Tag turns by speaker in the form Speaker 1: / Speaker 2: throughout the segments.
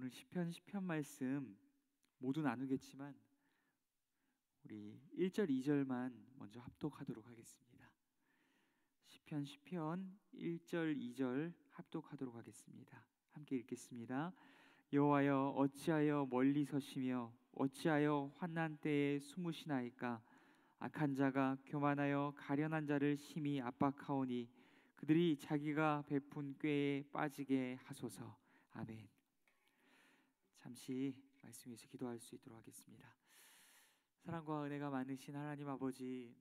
Speaker 1: 오늘 시편 말씀 모두 나누겠지만 우리 1절 2절만 먼저 합독하도록 하겠습니다. 시편 1절 2절 합독하도록 하겠습니다. 함께 읽겠습니다. 여호와여 어찌하여 멀리 서시며 어찌하여 환난 때에 숨으시나이까. 악한 자가 교만하여 가련한 자를 심히 압박하오니 그들이 자기가 베푼 꾀에 빠지게 하소서. 아멘. 잠시 말씀 위에서 기도할 수 있도록 하겠습니다. 사랑과 은혜가 많으신 하나님 아버지,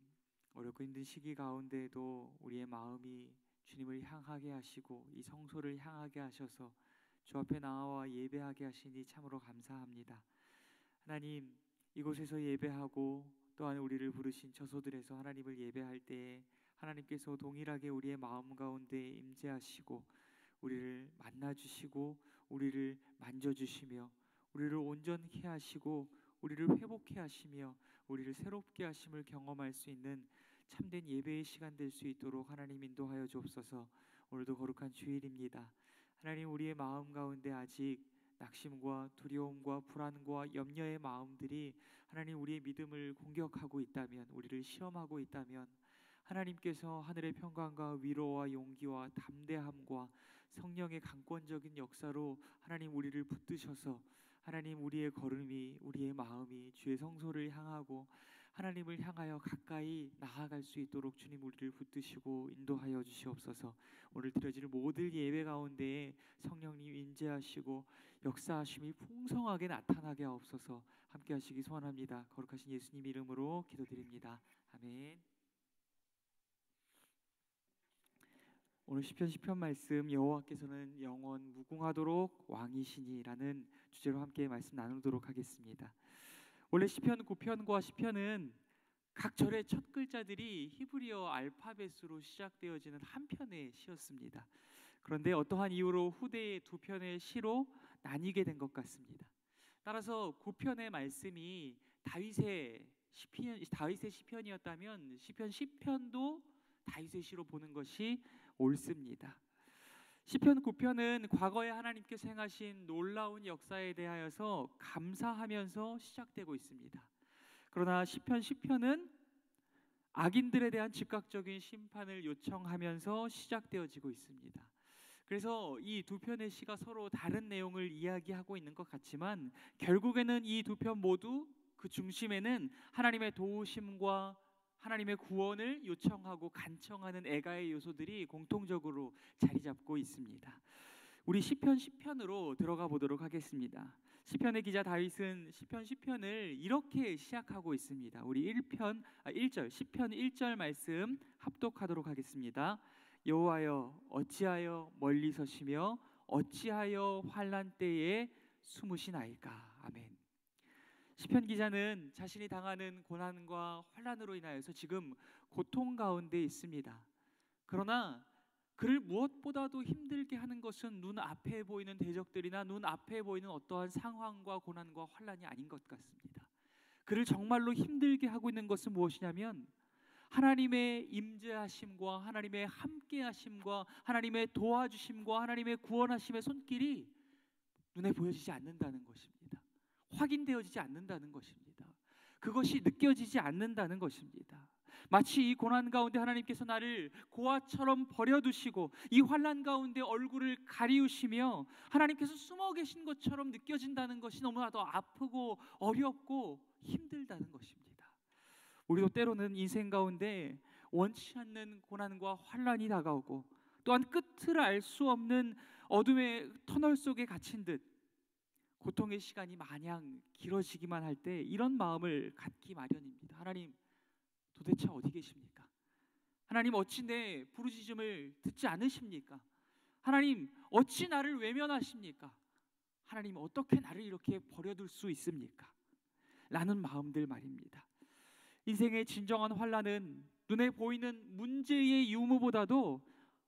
Speaker 1: 어렵고 힘든 시기 가운데에도 우리의 마음이 주님을 향하게 하시고 이 성소를 향하게 하셔서 주 앞에 나와 예배하게 하시니 참으로 감사합니다. 하나님, 이곳에서 예배하고 또한 우리를 부르신 저소들에서 하나님을 예배할 때에 하나님께서 동일하게 우리의 마음 가운데 임재하시고 우리를 만나주시고 우리를 만져주시며 우리를 온전케 하시고 우리를 회복케 하시며 우리를 새롭게 하심을 경험할 수 있는 참된 예배의 시간 될 수 있도록 하나님 인도하여 주옵소서. 오늘도 거룩한 주일입니다. 하나님, 우리의 마음 가운데 아직 낙심과 두려움과 불안과 염려의 마음들이 하나님 우리의 믿음을 공격하고 있다면, 우리를 시험하고 있다면 하나님께서 하늘의 평강과 위로와 용기와 담대함과 성령의 강권적인 역사로 하나님 우리를 붙드셔서 하나님 우리의 걸음이, 우리의 마음이 주의 성소를 향하고 하나님을 향하여 가까이 나아갈 수 있도록 주님 우리를 붙드시고 인도하여 주시옵소서. 오늘 드려질 모든 예배 가운데에 성령님 인재하시고 역사하심이 풍성하게 나타나게 하옵소서. 함께 하시기 소원합니다. 거룩하신 예수님 이름으로 기도드립니다. 아멘. 오늘 시편 말씀, 여호와께서는 영원 무궁하도록 왕이시니라는 주제로 함께 말씀 나누도록 하겠습니다. 원래 시편 9편과 시편은 각 절의 첫 글자들이 히브리어 알파벳으로 시작되어지는 한 편의 시였습니다. 그런데 어떠한 이유로 후대의 두 편의 시로 나뉘게 된 것 같습니다. 따라서 9편의 말씀이 다윗의 시편이었다면 시편 10편도 다윗의 시로 보는 것이 옳습니다. 시편 9편은 과거에 하나님께서 행하신 놀라운 역사에 대하여서 감사하면서 시작되고 있습니다. 그러나 시편 10편은 악인들에 대한 즉각적인 심판을 요청하면서 시작되어지고 있습니다. 그래서 이 두 편의 시가 서로 다른 내용을 이야기하고 있는 것 같지만 결국에는 이 두 편 모두 그 중심에는 하나님의 도우심과 하나님의 구원을 요청하고 간청하는 애가의 요소들이 공통적으로 자리 잡고 있습니다. 우리 시편 10편으로 들어가 보도록 하겠습니다. 시편의 기자 다윗은 시편 10편을 이렇게 시작하고 있습니다. 우리 1절 시편 1절 말씀 합독하도록 하겠습니다. 여호와여 어찌하여 멀리 서시며 어찌하여 환난 때에 숨으시나이까. 아멘. 시편 기자는 자신이 당하는 고난과 환난으로 인하여서 지금 고통 가운데 있습니다. 그러나 그를 무엇보다도 힘들게 하는 것은 눈앞에 보이는 대적들이나 눈앞에 보이는 어떠한 상황과 고난과 환난이 아닌 것 같습니다. 그를 정말로 힘들게 하고 있는 것은 무엇이냐면 하나님의 임재하심과 하나님의 함께하심과 하나님의 도와주심과 하나님의 구원하심의 손길이 눈에 보여지지 않는다는 것입니다. 확인되어지지 않는다는 것입니다. 그것이 느껴지지 않는다는 것입니다. 마치 이 고난 가운데 하나님께서 나를 고아처럼 버려두시고 이 환난 가운데 얼굴을 가리우시며 하나님께서 숨어 계신 것처럼 느껴진다는 것이 너무나도 아프고 어렵고 힘들다는 것입니다. 우리도 때로는 인생 가운데 원치 않는 고난과 환난이 다가오고 또한 끝을 알 수 없는 어둠의 터널 속에 갇힌 듯 고통의 시간이 마냥 길어지기만 할 때 이런 마음을 갖기 마련입니다. 하나님 도대체 어디 계십니까? 하나님 어찌 내 부르짖음을 듣지 않으십니까? 하나님 어찌 나를 외면하십니까? 하나님 어떻게 나를 이렇게 버려둘 수 있습니까? 라는 마음들 말입니다. 인생의 진정한 환난은 눈에 보이는 문제의 유무보다도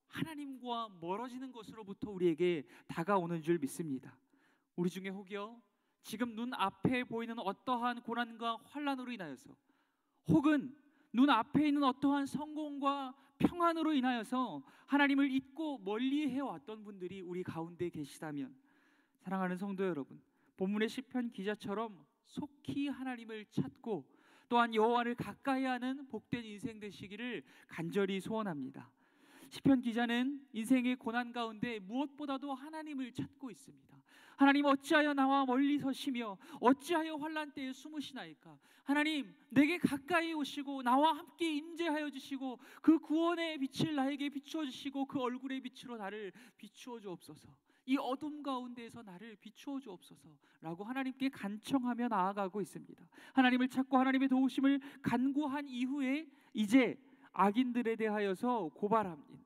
Speaker 1: 하나님과 멀어지는 것으로부터 우리에게 다가오는 줄 믿습니다. 우리 중에 혹여 지금 눈앞에 보이는 어떠한 고난과 환난으로 인하여서 혹은 눈앞에 있는 어떠한 성공과 평안으로 인하여서 하나님을 잊고 멀리 해왔던 분들이 우리 가운데 계시다면 사랑하는 성도 여러분, 본문의 시편 기자처럼 속히 하나님을 찾고 또한 여호와를 가까이 하는 복된 인생 되시기를 간절히 소원합니다. 시편 기자는 인생의 고난 가운데 무엇보다도 하나님을 찾고 있습니다. 하나님, 어찌하여 나와 멀리 서시며 어찌하여 환난 때에 숨으시나이까? 하나님, 내게 가까이 오시고 나와 함께 임재하여 주시고 그 구원의 빛을 나에게 비추어 주시고 그 얼굴의 빛으로 나를 비추어 주옵소서. 이 어둠 가운데에서 나를 비추어 주옵소서라고 하나님께 간청하며 나아가고 있습니다. 하나님을 찾고 하나님의 도우심을 간구한 이후에 이제 악인들에 대하여서 고발합니다.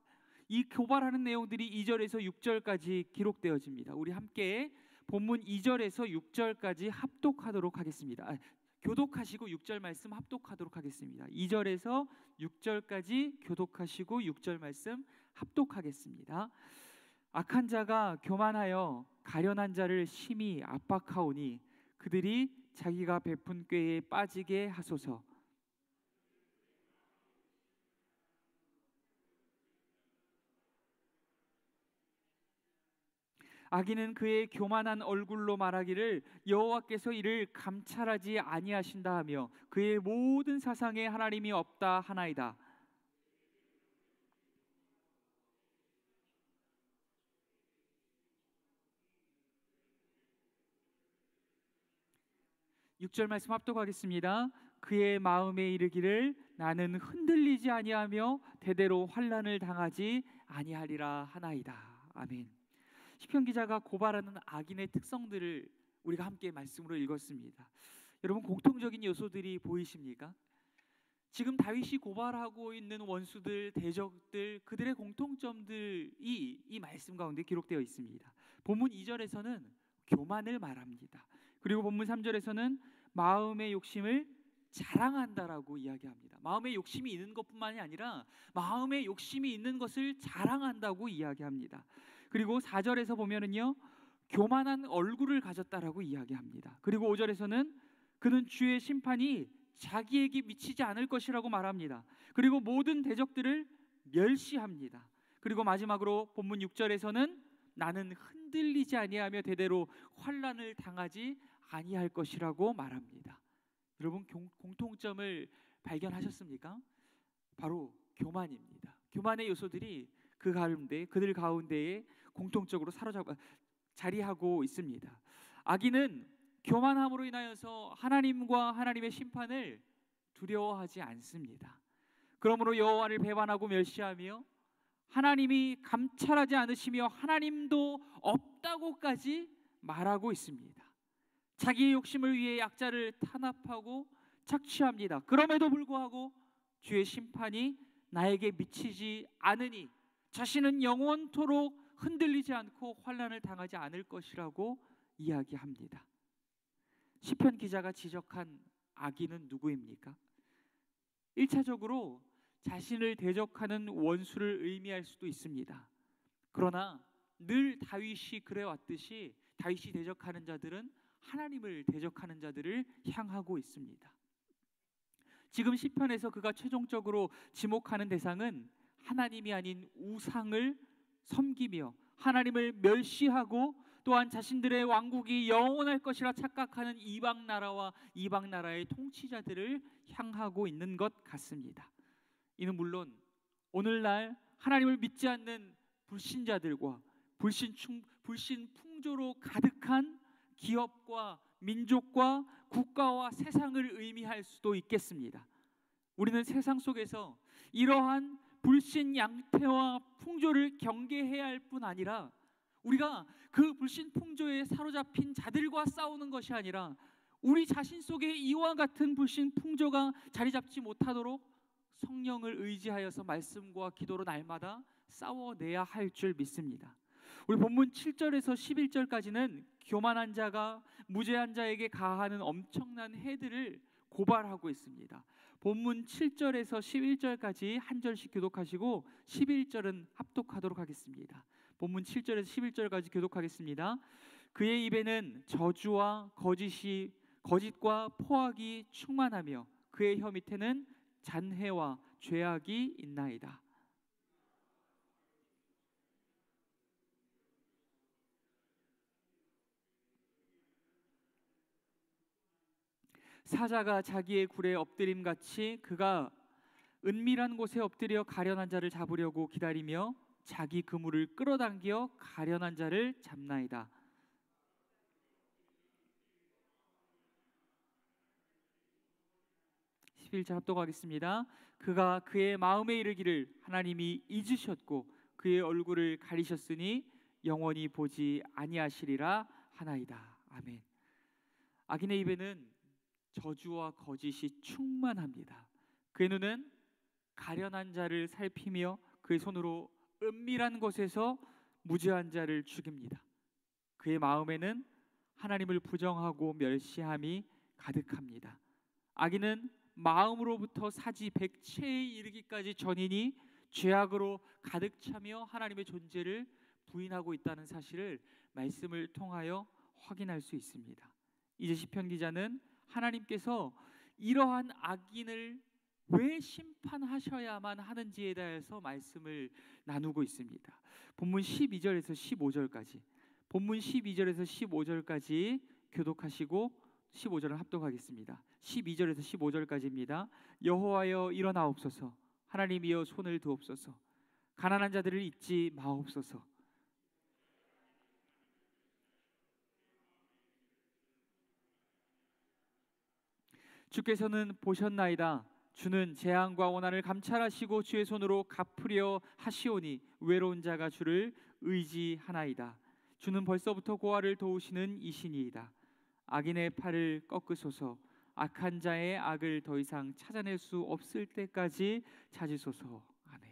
Speaker 1: 이 고발하는 내용들이 2절에서 6절까지 기록되어집니다. 우리 함께 본문 2절에서 6절까지 합독하도록 하겠습니다. 교독하시고 6절 말씀 합독하도록 하겠습니다. 2절에서 6절까지 교독하시고 6절 말씀 합독하겠습니다. 악한 자가 교만하여 가련한 자를 심히 압박하오니 그들이 자기가 베푼 꾀에 빠지게 하소서. 악인은 그의 교만한 얼굴로 말하기를 여호와께서 이를 감찰하지 아니하신다 하며 그의 모든 사상에 하나님이 없다 하나이다. 6절 말씀 합독하겠습니다. 그의 마음에 이르기를 나는 흔들리지 아니하며 대대로 환난을 당하지 아니하리라 하나이다. 아멘. 시편 기자가 고발하는 악인의 특성들을 우리가 함께 말씀으로 읽었습니다. 여러분, 공통적인 요소들이 보이십니까? 지금 다윗이 고발하고 있는 원수들, 대적들, 그들의 공통점들이 이 말씀 가운데 기록되어 있습니다. 본문 2절에서는 교만을 말합니다. 그리고 본문 3절에서는 마음의 욕심을 자랑한다라고 이야기합니다. 마음의 욕심이 있는 것뿐만이 아니라 마음의 욕심이 있는 것을 자랑한다고 이야기합니다. 그리고 4절에서 보면은요, 교만한 얼굴을 가졌다라고 이야기합니다. 그리고 5절에서는 그는 주의 심판이 자기에게 미치지 않을 것이라고 말합니다. 그리고 모든 대적들을 멸시합니다. 그리고 마지막으로 본문 6절에서는 나는 흔들리지 아니하며 대대로 환난을 당하지 아니할 것이라고 말합니다. 여러분, 공통점을 발견하셨습니까? 바로 교만입니다. 교만의 요소들이 그들 가운데에 공통적으로 자리하고 있습니다. 악인은 교만함으로 인하여서 하나님과 하나님의 심판을 두려워하지 않습니다. 그러므로 여호와를 배반하고 멸시하며 하나님이 감찰하지 않으시며 하나님도 없다고까지 말하고 있습니다. 자기의 욕심을 위해 약자를 탄압하고 착취합니다. 그럼에도 불구하고 주의 심판이 나에게 미치지 않으니 자신은 영원토록 흔들리지 않고 환난을 당하지 않을 것이라고 이야기합니다. 시편 기자가 지적한 악인은 누구입니까? 1차적으로 자신을 대적하는 원수를 의미할 수도 있습니다. 그러나 늘 다윗이 그래왔듯이 다윗이 대적하는 자들은 하나님을 대적하는 자들을 향하고 있습니다. 지금 시편에서 그가 최종적으로 지목하는 대상은 하나님이 아닌 우상을 섬기며 하나님을 멸시하고 또한 자신들의 왕국이 영원할 것이라 착각하는 이방 나라와 이방 나라의 통치자들을 향하고 있는 것 같습니다. 이는 물론 오늘날 하나님을 믿지 않는 불신자들과 불신 풍조로 가득한 기업과 민족과 국가와 세상을 의미할 수도 있겠습니다. 우리는 세상 속에서 이러한 불신 양태와 풍조를 경계해야 할 뿐 아니라 우리가 그 불신 풍조에 사로잡힌 자들과 싸우는 것이 아니라 우리 자신 속에 이와 같은 불신 풍조가 자리 잡지 못하도록 성령을 의지하여서 말씀과 기도로 날마다 싸워내야 할 줄 믿습니다. 우리 본문 7절에서 11절까지는 교만한 자가 무죄한 자에게 가하는 엄청난 해들을 고발하고 있습니다. 본문 7절에서 11절까지 한 절씩 교독하시고 11절은 합독하도록 하겠습니다. 본문 7절에서 11절까지 교독하겠습니다. 그의 입에는 저주와 거짓과 포악이 충만하며 그의 혀 밑에는 잔해와 죄악이 있나이다. 사자가 자기의 굴에 엎드림 같이 그가 은밀한 곳에 엎드려 가련한 자를 잡으려고 기다리며 자기 그물을 끌어당겨 가련한 자를 잡나이다. 11절 합독하겠습니다. 그가 그의 마음에 이르기를 하나님이 잊으셨고 그의 얼굴을 가리셨으니 영원히 보지 아니하시리라 하나이다. 아멘. 악인의 입에는 저주와 거짓이 충만합니다. 그의 눈은 가련한 자를 살피며 그의 손으로 은밀한 곳에서 무죄한 자를 죽입니다. 그의 마음에는 하나님을 부정하고 멸시함이 가득합니다. 악인은 마음으로부터 사지 백체에 이르기까지 전이니 죄악으로 가득 차며 하나님의 존재를 부인하고 있다는 사실을 말씀을 통하여 확인할 수 있습니다. 이제 시편 기자는 하나님께서 이러한 악인을 왜 심판하셔야만 하는지에 대해서 말씀을 나누고 있습니다. 본문 12절에서 15절까지, 본문 12절에서 15절까지 교독하시고 15절은 합독하겠습니다. 12절에서 15절까지입니다. 여호와여 일어나옵소서, 하나님이여 손을 두옵소서, 가난한 자들을 잊지 마옵소서. 주께서는 보셨나이다. 주는 재앙과 원한을 감찰하시고 주의 손으로 갚으려 하시오니 외로운 자가 주를 의지하나이다. 주는 벌써부터 고아를 도우시는 이신이이다. 악인의 팔을 꺾으소서, 악한 자의 악을 더 이상 찾아낼 수 없을 때까지 찾으소서. 아멘.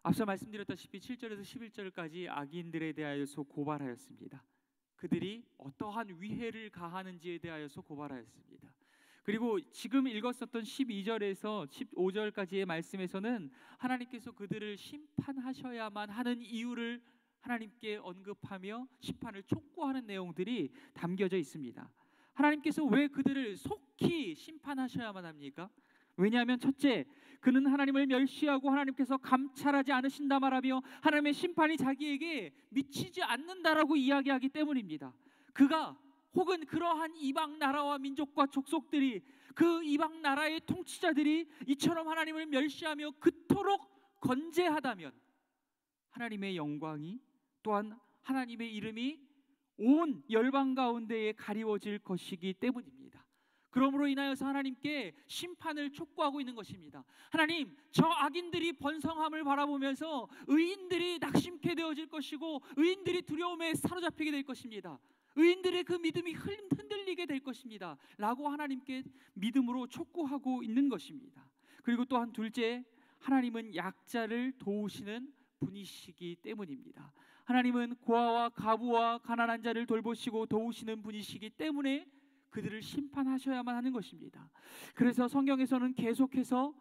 Speaker 1: 앞서 말씀드렸다시피 7절에서 11절까지 악인들에 대하여서 고발하였습니다. 그들이 어떠한 위해를 가하는지에 대하여서 고발하였습니다. 그리고 지금 읽었었던 12절에서 15절까지의 말씀에서는 하나님께서 그들을 심판하셔야만 하는 이유를 하나님께 언급하며 심판을 촉구하는 내용들이 담겨져 있습니다. 하나님께서 왜 그들을 속히 심판하셔야만 합니까? 왜냐하면 첫째, 그는 하나님을 멸시하고 하나님께서 감찰하지 않으신다 말하며 하나님의 심판이 자기에게 미치지 않는다라고 이야기하기 때문입니다. 그가 혹은 그러한 이방 나라와 민족과 족속들이, 그 이방 나라의 통치자들이 이처럼 하나님을 멸시하며 그토록 건재하다면 하나님의 영광이, 또한 하나님의 이름이 온 열방 가운데에 가리워질 것이기 때문입니다. 그러므로 인하여서 하나님께 심판을 촉구하고 있는 것입니다. 하나님, 저 악인들이 번성함을 바라보면서 의인들이 낙심케 되어질 것이고 의인들이 두려움에 사로잡히게 될 것입니다. 의인들의 그 믿음이 흔들리게 될 것입니다 라고 하나님께 믿음으로 촉구하고 있는 것입니다. 그리고 또한 둘째, 하나님은 약자를 도우시는 분이시기 때문입니다. 하나님은 고아와 과부와 가난한 자를 돌보시고 도우시는 분이시기 때문에 그들을 심판하셔야만 하는 것입니다. 그래서 성경에서는 계속해서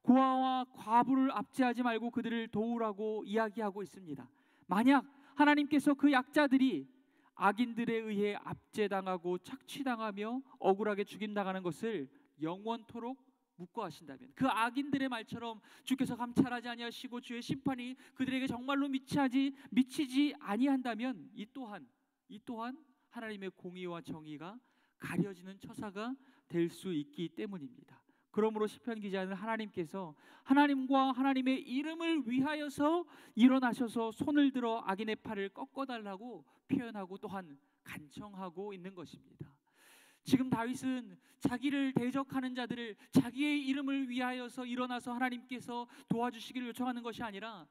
Speaker 1: 고아와 과부를 압제하지 말고 그들을 도우라고 이야기하고 있습니다. 만약 하나님께서 그 약자들이 악인들에 의해 압제당하고 착취당하며 억울하게 죽임당하는 것을 영원토록 묵고하신다면, 그 악인들의 말처럼 주께서 감찰하지 아니하시고 주의 심판이 그들에게 정말로 미치지 아니한다면 이 또한 하나님의 공의와 정의가 가려지는 처사가 될 수 있기 때문입니다. 그러므로 시편 기자는 하나님께서 하나님과 하나님의 이름을 위하여서 일어나셔서 손을 들어 악인의 팔을 꺾어달라고 표현하고 또한 간청하고 있는 것입니다. 지금 다윗은 자기를 대적하는 자들을 자기의 이름을 위하여서 일어나서 하나님께서 도와주시기를 요청하는 것이 아니라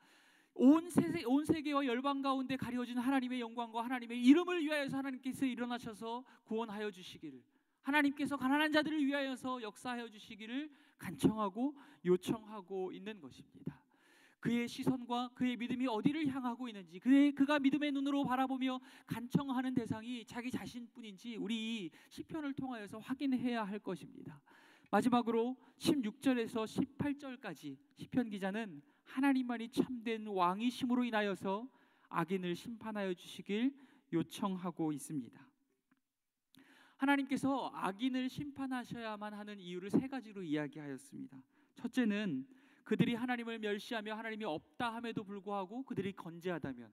Speaker 1: 온 세계와 열방 가운데 가려진 하나님의 영광과 하나님의 이름을 위하여서 하나님께서 일어나셔서 구원하여 주시기를, 하나님께서 가난한 자들을 위하여서 역사하여 주시기를 간청하고 요청하고 있는 것입니다. 그의 시선과 그의 믿음이 어디를 향하고 있는지, 그가 믿음의 눈으로 바라보며 간청하는 대상이 자기 자신뿐인지 우리 이 시편을 통하여서 확인해야 할 것입니다. 마지막으로 16절에서 18절까지 시편 기자는 하나님만이 참된 왕이심으로 인하여서 악인을 심판하여 주시길 요청하고 있습니다. 하나님께서 악인을 심판하셔야만 하는 이유를 세 가지로 이야기하였습니다. 첫째는 그들이 하나님을 멸시하며 하나님이 없다 함에도 불구하고 그들이 건재하다면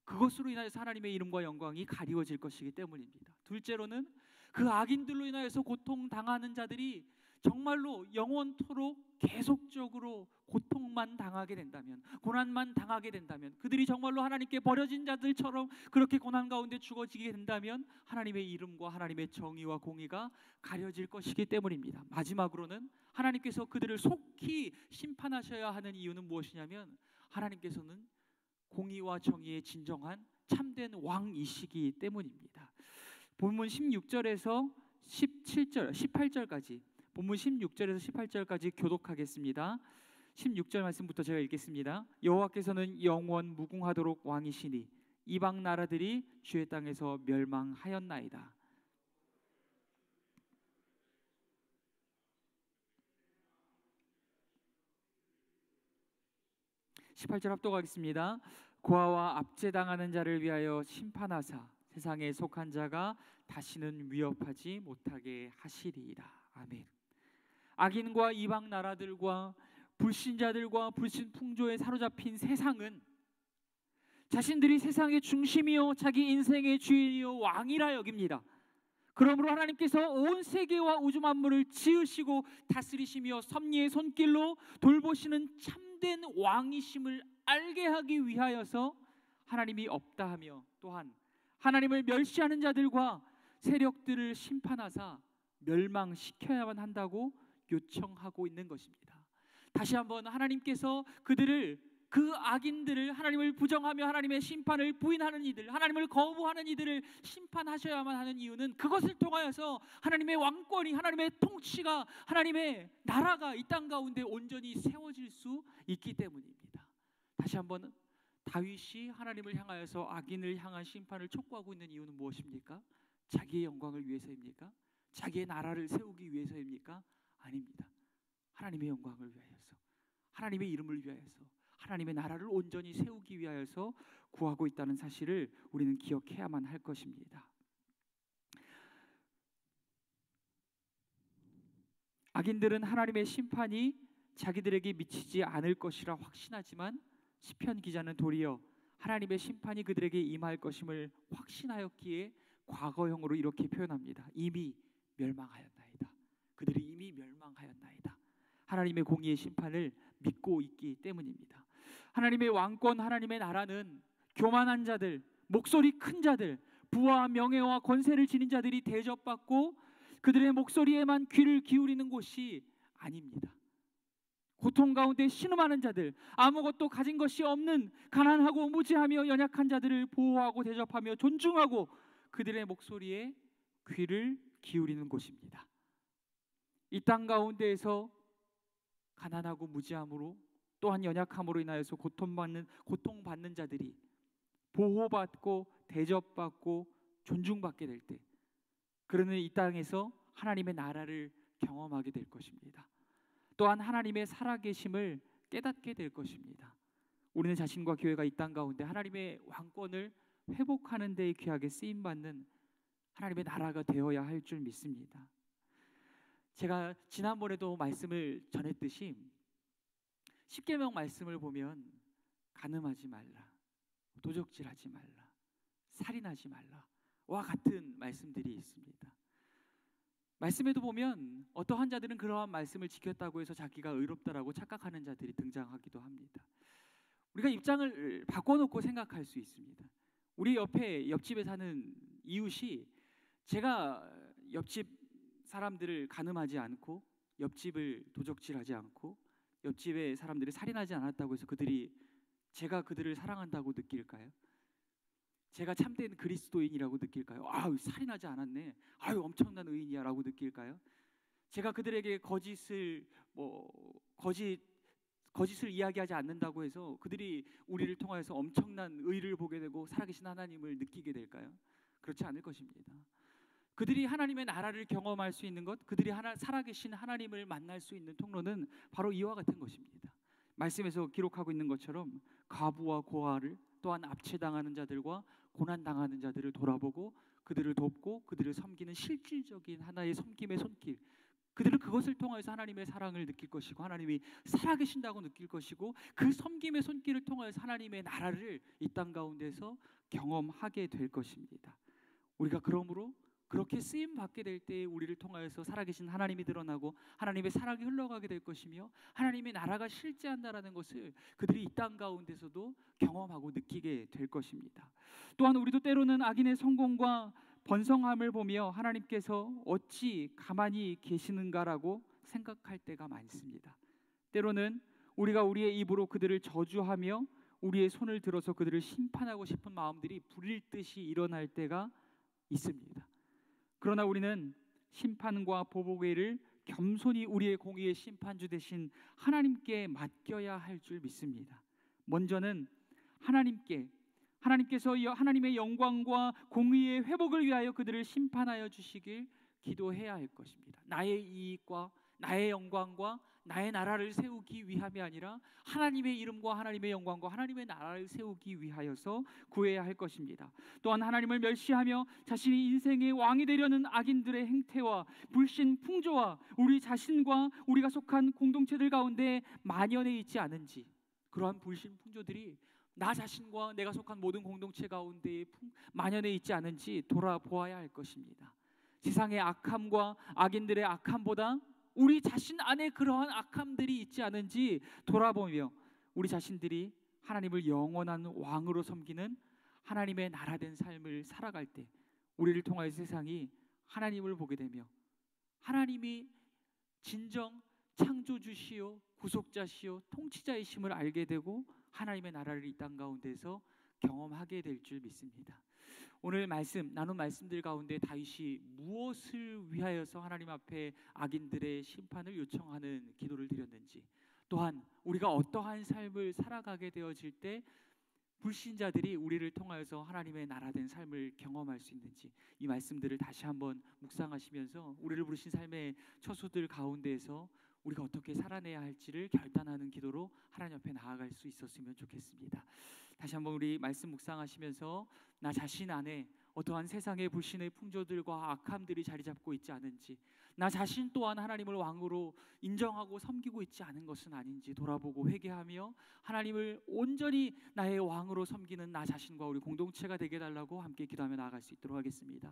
Speaker 1: 그것으로 인하여서 하나님의 이름과 영광이 가리워질 것이기 때문입니다. 둘째로는 그 악인들로 인하여서 고통당하는 자들이 정말로 영원토록 계속적으로 고통만 당하게 된다면, 고난만 당하게 된다면, 그들이 정말로 하나님께 버려진 자들처럼 그렇게 고난 가운데 죽어지게 된다면 하나님의 이름과 하나님의 정의와 공의가 가려질 것이기 때문입니다. 마지막으로는 하나님께서 그들을 속히 심판하셔야 하는 이유는 무엇이냐면, 하나님께서는 공의와 정의의 진정한 참된 왕이시기 때문입니다. 본문 16절에서 17절, 18절까지, 본문 16절에서 18절까지 교독하겠습니다. 16절 말씀부터 제가 읽겠습니다. 여호와께서는 영원 무궁하도록 왕이시니 이방 나라들이 주의 땅에서 멸망하였나이다. 18절 합독하겠습니다. 고아와 압제당하는 자를 위하여 심판하사 세상에 속한 자가 다시는 위협하지 못하게 하시리이다. 아멘. 악인과 이방 나라들과 불신자들과 불신 풍조에 사로잡힌 세상은 자신들이 세상의 중심이요 자기 인생의 주인이요 왕이라 여깁니다. 그러므로 하나님께서 온 세계와 우주 만물을 지으시고 다스리시며 섭리의 손길로 돌보시는 참된 왕이심을 알게 하기 위하여서 하나님이 없다 하며, 또한 하나님을 멸시하는 자들과 세력들을 심판하사 멸망시켜야만 한다고 요청하고 있는 것입니다. 다시 한번 하나님께서 그 악인들을, 하나님을 부정하며 하나님의 심판을 부인하는 이들, 하나님을 거부하는 이들을 심판하셔야만 하는 이유는 그것을 통하여서 하나님의 왕권이, 하나님의 통치가, 하나님의 나라가 이 땅 가운데 온전히 세워질 수 있기 때문입니다. 다시 한번, 다윗이 하나님을 향하여서 악인을 향한 심판을 촉구하고 있는 이유는 무엇입니까? 자기의 영광을 위해서입니까? 자기의 나라를 세우기 위해서입니까? 아닙니다. 하나님의 영광을 위하여서, 하나님의 이름을 위하여서, 하나님의 나라를 온전히 세우기 위하여서 구하고 있다는 사실을 우리는 기억해야만 할 것입니다. 악인들은 하나님의 심판이 자기들에게 미치지 않을 것이라 확신하지만 시편 기자는 도리어 하나님의 심판이 그들에게 임할 것임을 확신하였기에 과거형으로 이렇게 표현합니다. 이미 멸망하였나이다. 그들이 이미 멸망하였나이다. 하나님의 공의의 심판을 믿고 있기 때문입니다. 하나님의 왕권, 하나님의 나라는 교만한 자들, 목소리 큰 자들, 부와 명예와 권세를 지닌 자들이 대접받고 그들의 목소리에만 귀를 기울이는 곳이 아닙니다. 고통 가운데 신음하는 자들, 아무것도 가진 것이 없는 가난하고 무지하며 연약한 자들을 보호하고 대접하며 존중하고 그들의 목소리에 귀를 기울이는 곳입니다. 이 땅 가운데에서 가난하고 무지함으로, 또한 연약함으로 인하여서 고통받는 자들이 보호받고 대접받고 존중받게 될 때, 그러는 이 땅에서 하나님의 나라를 경험하게 될 것입니다. 또한 하나님의 살아계심을 깨닫게 될 것입니다. 우리는 자신과 교회가 이 땅 가운데 하나님의 왕권을 회복하는 데에 귀하게 쓰임받는 하나님의 나라가 되어야 할 줄 믿습니다. 제가 지난번에도 말씀을 전했듯이 십계명 말씀을 보면 간음하지 말라, 도적질하지 말라, 살인하지 말라와 같은 말씀들이 있습니다. 말씀에도 보면 어떠한 자들은 그러한 말씀을 지켰다고 해서 자기가 의롭다라고 착각하는 자들이 등장하기도 합니다. 우리가 입장을 바꿔놓고 생각할 수 있습니다. 우리 옆집에 사는 이웃이 제가 옆집 사람들을 간음하지 않고, 옆집을 도적질하지 않고, 옆집의 사람들을 살인하지 않았다고 해서 제가 그들을 사랑한다고 느낄까요? 제가 참된 그리스도인이라고 느낄까요? 아유, 살인하지 않았네, 아유 엄청난 의인이야 라고 느낄까요? 제가 그들에게 거짓을 이야기하지 않는다고 해서 그들이 우리를 통하여서 엄청난 의를 보게 되고 살아계신 하나님을 느끼게 될까요? 그렇지 않을 것입니다. 그들이 하나님의 나라를 경험할 수 있는 것, 그들이 살아계신 하나님을 만날 수 있는 통로는 바로 이와 같은 것입니다. 말씀에서 기록하고 있는 것처럼 과부와 고아를, 또한 압제당하는 자들과 고난당하는 자들을 돌아보고 그들을 돕고 그들을 섬기는 실질적인 하나의 섬김의 손길, 그들은 그것을 통해서 하나님의 사랑을 느낄 것이고 하나님이 살아계신다고 느낄 것이고, 그 섬김의 손길을 통해서 하나님의 나라를 이 땅 가운데서 경험하게 될 것입니다. 우리가 그러므로 그렇게 쓰임 받게 될 때 우리를 통하여서 살아계신 하나님이 드러나고 하나님의 사랑이 흘러가게 될 것이며 하나님의 나라가 실제한다라는 것을 그들이 이 땅 가운데서도 경험하고 느끼게 될 것입니다. 또한 우리도 때로는 악인의 성공과 번성함을 보며 하나님께서 어찌 가만히 계시는가라고 생각할 때가 많습니다. 때로는 우리가 우리의 입으로 그들을 저주하며 우리의 손을 들어서 그들을 심판하고 싶은 마음들이 불일듯이 일어날 때가 있습니다. 그러나 우리는 심판과 보복의 일을 겸손히 우리의 공의의 심판주 되신 하나님께 맡겨야 할 줄 믿습니다. 먼저는 하나님께서 하나님의 영광과 공의의 회복을 위하여 그들을 심판하여 주시길 기도해야 할 것입니다. 나의 이익과 나의 영광과 나의 나라를 세우기 위함이 아니라 하나님의 이름과 하나님의 영광과 하나님의 나라를 세우기 위하여서 구해야 할 것입니다. 또한 하나님을 멸시하며 자신이 인생의 왕이 되려는 악인들의 행태와 불신 풍조와 우리 자신과 우리가 속한 공동체들 가운데 만연해 있지 않은지, 그러한 불신 풍조들이 나 자신과 내가 속한 모든 공동체 가운데 만연해 있지 않은지 돌아보아야 할 것입니다. 세상의 악함과 악인들의 악함보다 우리 자신 안에 그러한 악함들이 있지 않은지 돌아보며 우리 자신들이 하나님을 영원한 왕으로 섬기는 하나님의 나라된 삶을 살아갈 때 우리를 통하여 세상이 하나님을 보게 되며 하나님이 진정 창조주시요 구속자시요 통치자이심을 알게 되고 하나님의 나라를 이 땅 가운데서 경험하게 될 줄 믿습니다. 오늘 나눈 말씀들 가운데 다윗이 무엇을 위하여서 하나님 앞에 악인들의 심판을 요청하는 기도를 드렸는지, 또한 우리가 어떠한 삶을 살아가게 되어질 때 불신자들이 우리를 통하여서 하나님의 나라된 삶을 경험할 수 있는지, 이 말씀들을 다시 한번 묵상하시면서 우리를 부르신 삶의 처소들 가운데에서 우리가 어떻게 살아내야 할지를 결단하는 기도로 하나님 앞에 나아갈 수 있었으면 좋겠습니다. 다시 한번 우리 말씀 묵상하시면서 나 자신 안에 어떠한 세상의 불신의 풍조들과 악함들이 자리 잡고 있지 않은지, 나 자신 또한 하나님을 왕으로 인정하고 섬기고 있지 않은 것은 아닌지 돌아보고 회개하며 하나님을 온전히 나의 왕으로 섬기는 나 자신과 우리 공동체가 되게 해달라고 함께 기도하며 나아갈 수 있도록 하겠습니다.